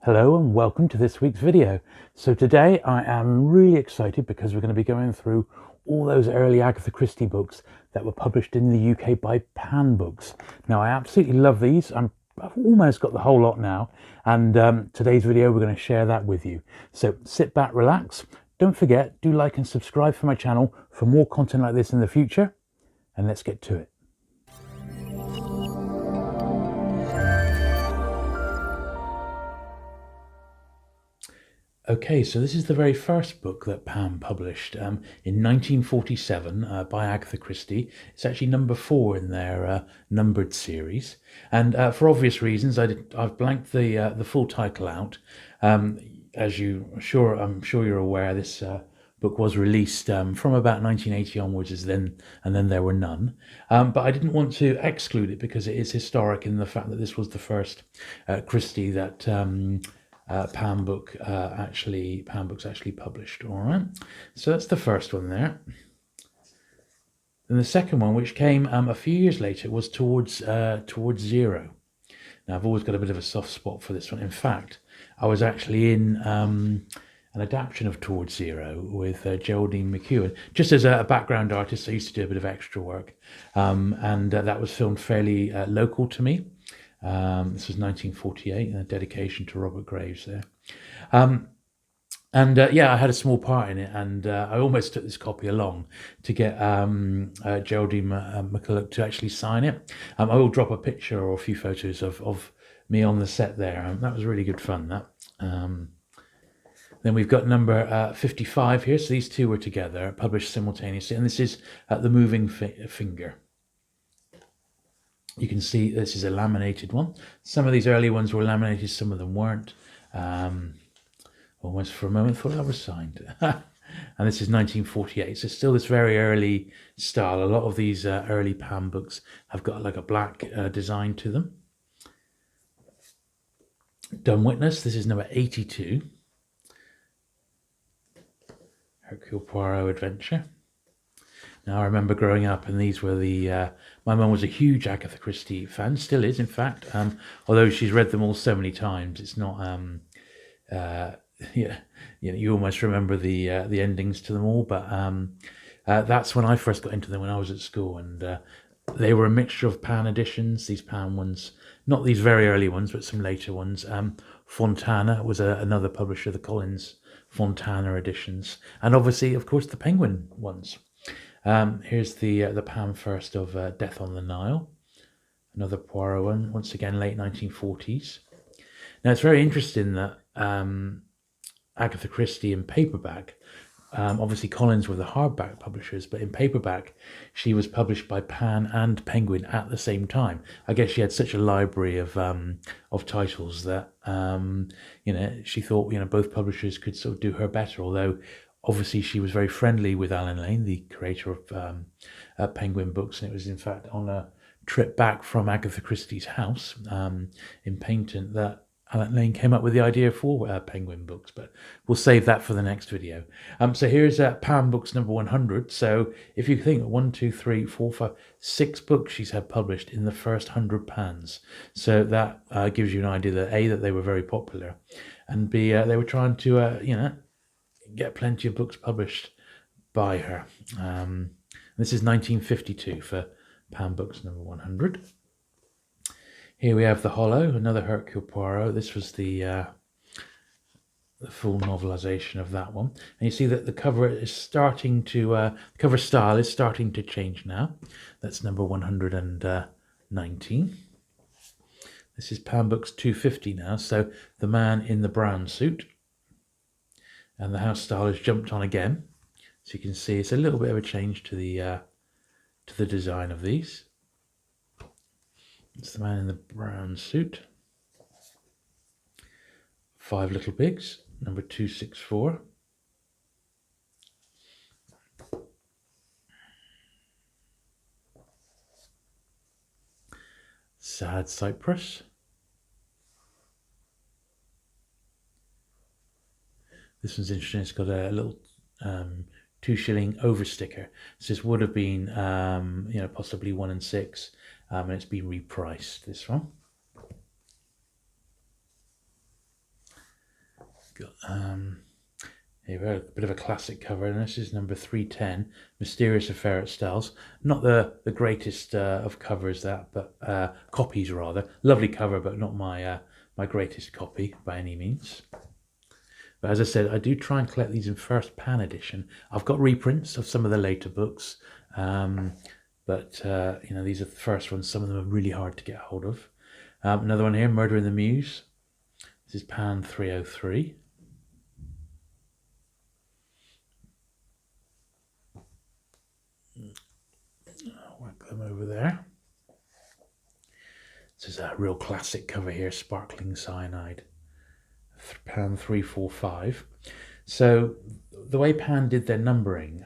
Hello and welcome to this week's video. So today I am really excited because we're going to be going through all those early Agatha Christie books that were published in the UK by Pan Books. Now I absolutely love these. I've almost got the whole lot now, and today's video we're going to share that with you. So sit back, relax. Don't forget, do like and subscribe for my channel for more content like this in the future, and let's get to it. Okay, so this is the very first book that Pan published in 1947 by Agatha Christie. It's actually number 4 in their numbered series, and for obvious reasons, I've blanked the full title out. As I'm sure you're aware, this book was released from about 1980 onwards, and then there were none. But I didn't want to exclude it because it is historic in the fact that this was the first Christie that Pan Books actually published. All right, so that's the first one there. And the second one, which came a few years later, was towards Zero. Now I've always got a bit of a soft spot for this one. In fact, I was actually in an adaptation of Towards Zero with Geraldine McEwen. Just as a background artist, I used to do a bit of extra work, and that was filmed fairly local to me. This was 1948, and a dedication to Robert Graves there. Yeah, I had a small part in it, and I almost took this copy along to get Geraldine McCulloch to actually sign it. I will drop a picture or a few photos of me on the set there. That was really good fun, that. Then we've got number 55 here. So these two were together, published simultaneously, and this is The Moving Finger. You can see this is a laminated one. Some of these early ones were laminated, some of them weren't. Almost for a moment thought I was signed. And this is 1948, so still this very early style. A lot of these early Pan books have got like a black design to them. Dumb Witness, this is number 82. Hercule Poirot Adventure. Now, I remember growing up, and these were my mum was a huge Agatha Christie fan, still is, in fact. Although she's read them all so many times, it's not. You almost remember the endings to them all. But that's when I first got into them when I was at school, and they were a mixture of Pan editions. These Pan ones, not these very early ones, but some later ones. Fontana was another publisher, the Collins Fontana editions, and obviously, of course, the Penguin ones. Here's the Pan first of Death on the Nile, another Poirot one, once again late 1940s. Now it's very interesting that Agatha Christie in paperback, obviously Collins were the hardback publishers, but in paperback she was published by Pan and Penguin at the same time. I guess she had such a library of titles that she thought both publishers could sort of do her better, although obviously, she was very friendly with Alan Lane, the creator of Penguin Books, and it was in fact on a trip back from Agatha Christie's house in Paynton that Alan Lane came up with the idea for Penguin Books, but we'll save that for the next video. So here's Pan Books number 100. So if you think 1, 2, 3, 4, 5, 6 books she's had published in the first 100 Pans. So that gives you an idea that A, that they were very popular, and B, they were trying to, get plenty of books published by her. This is 1952 for Pan Books number 100. Here we have The Hollow, another Hercule Poirot. This was the full novelization of that one. And you see that the cover is starting to, cover style is starting to change now. That's number 119. This is Pan Books 250 now. So The Man in the Brown Suit. And the house style has jumped on again, so you can see it's a little bit of a change to the design of these. It's The Man in the Brown Suit. 5 Little Pigs, number 264. Sad Cypress. This one's interesting. It's got a little 2-shilling oversticker. So this would have been, possibly 1 and 6, and it's been repriced, this one. Got a bit of a classic cover, and this is number 310, Mysterious Affair at Stell's. Not the greatest of covers, that, but copies rather. Lovely cover, but not my my greatest copy by any means. But as I said, I do try and collect these in first pan edition. I've got reprints of some of the later books, but you know, these are the first ones. Some of them are really hard to get hold of. Another one here, Murder in the Mews. This is pan 303. I'll whack them over there. This is a real classic cover here, Sparkling Cyanide, pan 345. So the way Pan did their numbering,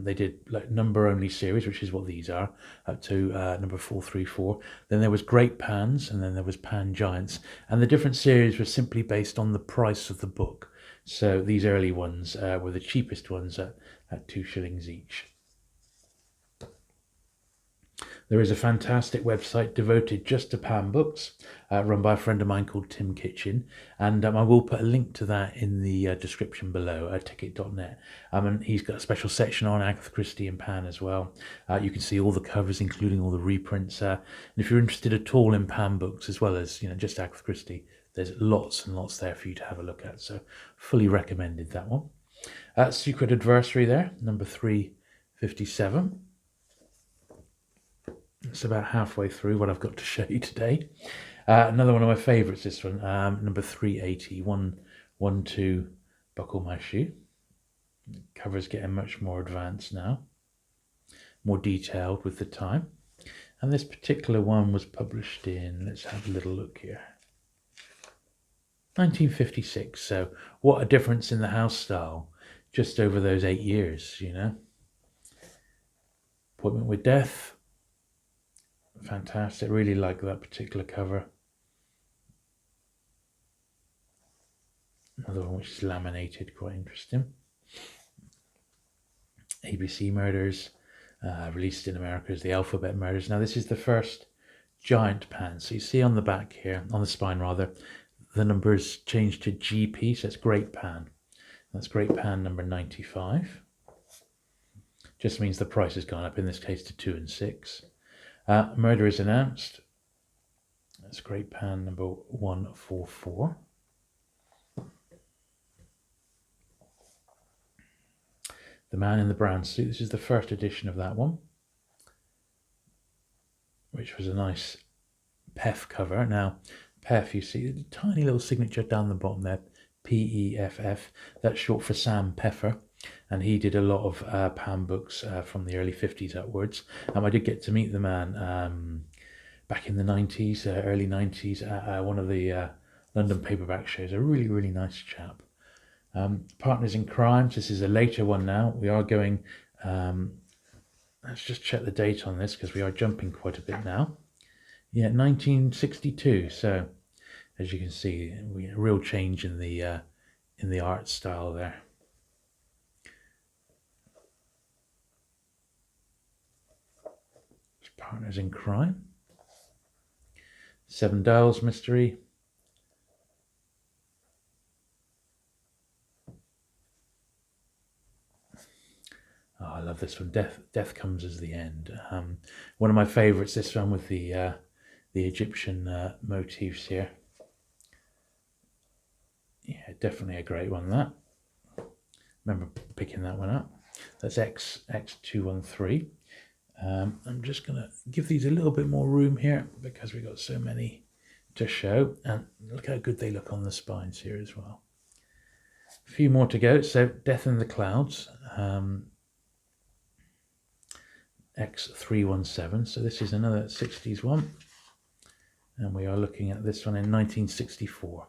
they did like number only series, which is what these are, up to number 434. Then there was Great Pans, and then there was Pan Giants, and the different series were simply based on the price of the book. So these early ones were the cheapest ones at 2 shillings each. There is a fantastic website devoted just to Pan books, run by a friend of mine called Tim Kitchen, and I will put a link to that in the description below, ticket.net. And he's got a special section on Agatha Christie and Pan as well. You can see all the covers, including all the reprints. And if you're interested at all in Pan books, as well as, you know, just Agatha Christie, there's lots and lots there for you to have a look at. So fully recommended that one. Secret Adversary there, number 357. It's about halfway through what I've got to show you today. Another one of my favourites, this one, number 380, 112, Buckle My Shoe. The cover's getting much more advanced now, more detailed with the time. And this particular one was published in, let's have a little look here, 1956. So what a difference in the house style just over those 8 years, you know. Appointment with Death. Fantastic, really like that particular cover. Another one which is laminated, quite interesting. ABC Murders, released in America as the Alphabet Murders. Now this is the first giant pan. So you see on the back here, on the spine rather, the numbers changed to GP, so it's Great Pan. That's Great Pan number 95. Just means the price has gone up, in this case to 2 and 6. Murder is Announced. That's Great Pan number 144. The Man in the Brown Suit. This is the first edition of that one, which was a nice PEF cover. Now, PEF, you see a tiny little signature down the bottom there, P-E-F-F. That's short for Sam Peffer. And he did a lot of Pan books from the early 50s upwards. I did get to meet the man back in the 90s, early 90s, at one of the London paperback shows. A really, really nice chap. Partners in Crimes. This is a later one now. We are going, let's just check the date on this because we are jumping quite a bit now. Yeah, 1962. So as you can see, a real change in the art style there. Partners in Crime. Seven Dials Mystery. Oh, I love this one. Death Comes as the End. One of my favourites. This one with the Egyptian motifs here. Yeah, definitely a great one. That. Remember picking that one up. That's X213. I'm just going to give these a little bit more room here because we've got so many to show. And look how good they look on the spines here as well. A few more to go. So Death in the Clouds, X317. So this is another 60s one. And we are looking at this one in 1964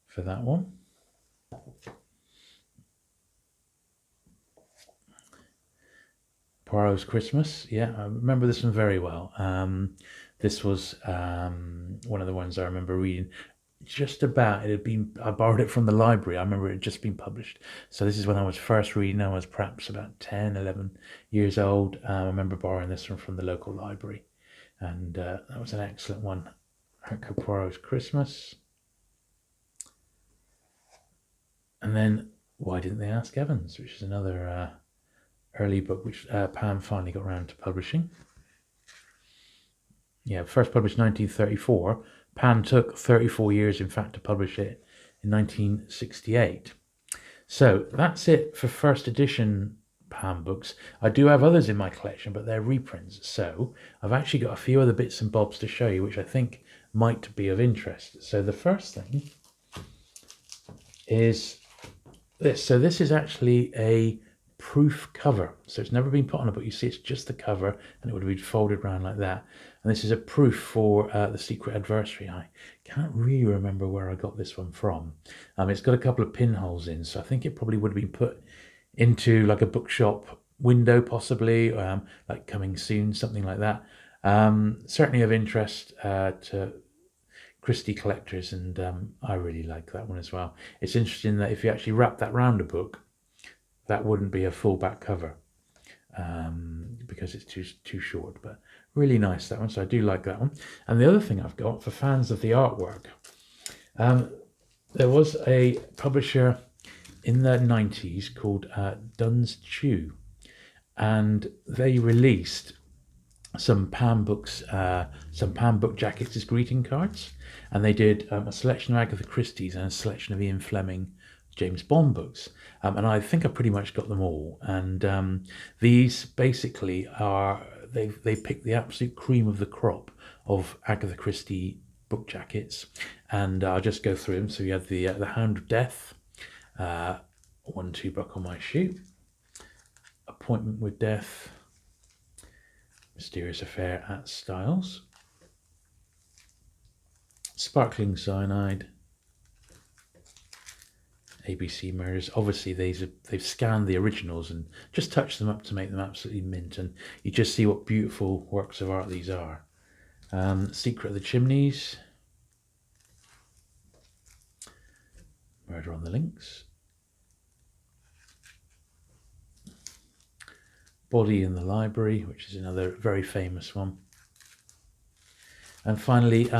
for that one. Poirot's Christmas. Yeah, I remember this one very well. This was one of the ones I remember reading. Just about, I borrowed it from the library. I remember it had just been published. So this is when I was first reading. I was perhaps about 10, 11 years old. I remember borrowing this one from the local library. And that was an excellent one. Hercule Poirot's Christmas. And then Why Didn't They Ask Evans, which is another early book which Pan finally got around to publishing. Yeah, first published 1934. Pan took 34 years, in fact, to publish it in 1968. So that's it for first edition Pan books. I do have others in my collection, but they're reprints. So I've actually got a few other bits and bobs to show you, which I think might be of interest. So the first thing is this. So this is actually a proof cover. So it's never been put on a book. You see, it's just the cover, and it would have been folded around like that. And this is a proof for The Secret Adversary. I can't really remember where I got this one from. It's got a couple of pinholes in, so I think it probably would have been put into like a bookshop window, possibly, like Coming Soon, something like that. Certainly of interest to Christie collectors, and I really like that one as well. It's interesting that if you actually wrap that round a book, that wouldn't be a full back cover because it's too short, but really nice, that one. So I do like that one. And the other thing I've got for fans of the artwork, there was a publisher in the 90s called Dunnschoo, and they released some Pan books, some Pan book jackets as greeting cards, and they did a selection of Agatha Christie's and a selection of Ian Fleming James Bond books, and I think I pretty much got them all. And these basically are they picked the absolute cream of the crop of Agatha Christie book jackets, and I'll just go through them. So you have the Hound of Death, 1-2 Buck on My Shoe, Appointment with Death, Mysterious Affair at Styles, Sparkling Cyanide, ABC Murders. Obviously they've scanned the originals and just touched them up to make them absolutely mint, and you just see what beautiful works of art these are. Secret of the Chimneys, Murder on the Links, Body in the Library, which is another very famous one, and finally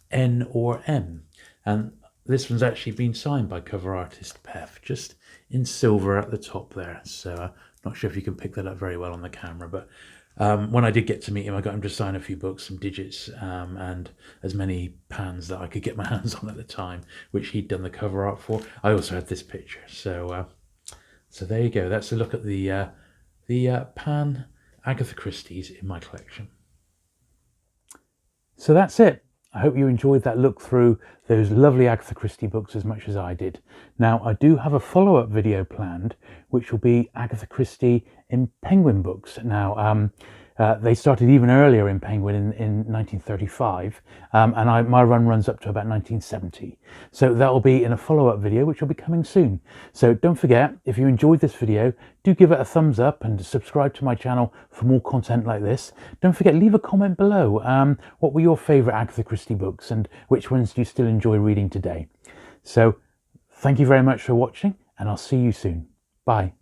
N or M, and this one's actually been signed by cover artist Pef, just in silver at the top there. So not sure if you can pick that up very well on the camera, but when I did get to meet him, I got him to sign a few books, some digits, and as many Pans that I could get my hands on at the time, which he'd done the cover art for. I also had this picture. So so there you go. That's a look at the Pan Agatha Christie's in my collection. So that's it. I hope you enjoyed that look through those lovely Agatha Christie books as much as I did. Now, I do have a follow-up video planned, which will be Agatha Christie in Penguin books. Now, they started even earlier in Penguin in 1935, and my run runs up to about 1970. So that will be in a follow-up video, which will be coming soon. So don't forget, if you enjoyed this video, do give it a thumbs up and subscribe to my channel for more content like this. Don't forget, leave a comment below. What were your favourite Agatha Christie books, and which ones do you still enjoy reading today? So thank you very much for watching, and I'll see you soon. Bye.